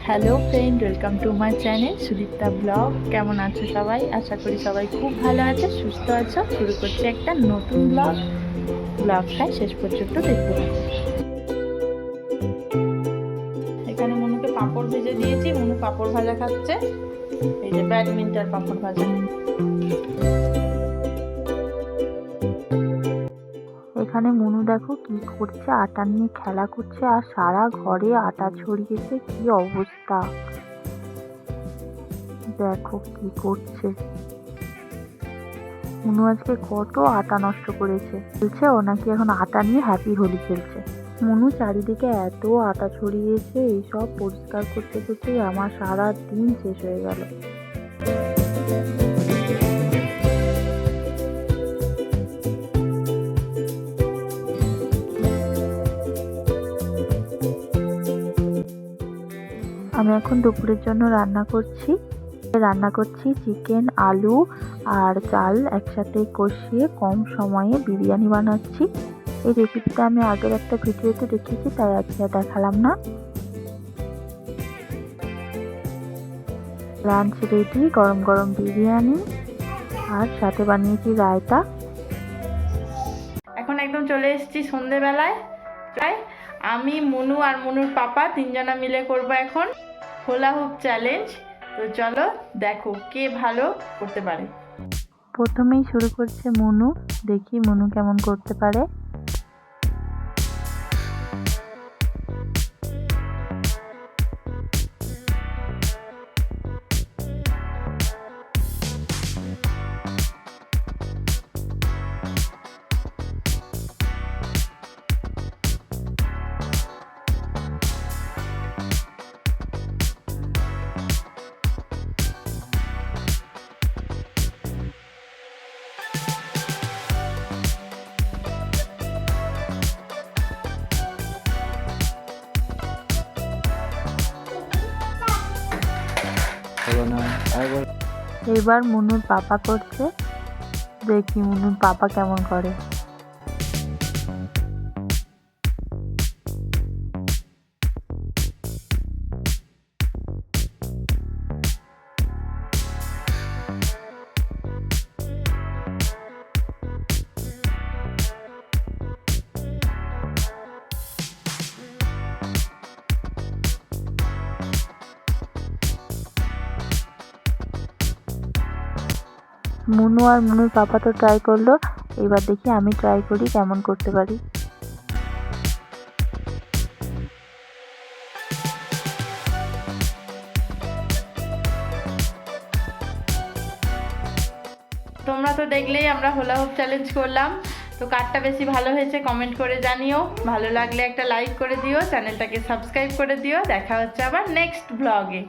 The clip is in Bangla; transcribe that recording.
Hello friend, welcome to my channel Sudipta blog. কেমন আছো সবাই? আশা করি সবাই খুব ভালো আছো, সুস্থ আছো। শুরু করছি একটা নতুন ব্লগটা শেষ পর্যন্ত দেখতে থাকো। এখানে মনুকে পাঁপড় ভেজে দিয়েছি, মনু পাঁপড় ভাজা খাচ্ছে। এই যে ব্যাডমিন্টন পাঁপড় ভাজা। এখানে মনু দেখো কি করছে, আটা নিয়ে খেলা করছে আর সারা ঘরে আটা ছড়িয়েছে। কি অবস্থা দেখো কি করছে। মনু আজকে কত আটা নষ্ট করেছে। বলছে ও নাকি এখন আটা নিয়ে হ্যাপি হোলি খেলছে। মনু চারিদিকে এত আটা ছড়িয়েছে, এইসব পরিষ্কার করতে করতেই আমার সারা দিন শেষ হয়ে গেল। আমি এখন দুপুরের জন্য রান্না করছি চিকেন, আলু আর চাল একসাথে কষিয়ে কম সময়ে বিরিয়ানি বানাচ্ছি। এই রেসিপিটা আমি আগের একটা ভিডিওতে দেখিয়েছি, তাই আজকে দেখালাম না। লাঞ্চ রেডি, গরম গরম বিরিয়ানি আর সাথে বানিয়েছি রায়তা। এখন একদম চলে এসেছি সন্ধেবেলায়। আমি, মনু আর মনুর পাপা তিনজনা মিলে করব এখন হোলা হুপ চ্যালেঞ্জ। তো চলো দেখো কে ভালো করতে পারে। প্রথমেই শুরু করছে মনু, দেখি মনু কেমন করতে পারে। এবার মনুর পাপা করছে, দেখি মনুর পাপা কেমন করে। মনু আর মনুর পাপা তো ট্রাই করলো, এবার দেখি আমি ট্রাই করি কেমন করতে পারি। তোমরা তো দেখলেই আমরা হোলা হুপ চ্যালেঞ্জ করলাম। তো কারটা বেশি ভালো হয়েছে কমেন্ট করে জানিও। ভালো লাগলে একটা লাইক করে দিও, চ্যানেলটাকে সাবস্ক্রাইব করে দিও। দেখা হচ্ছে আবার নেক্সট ব্লগে।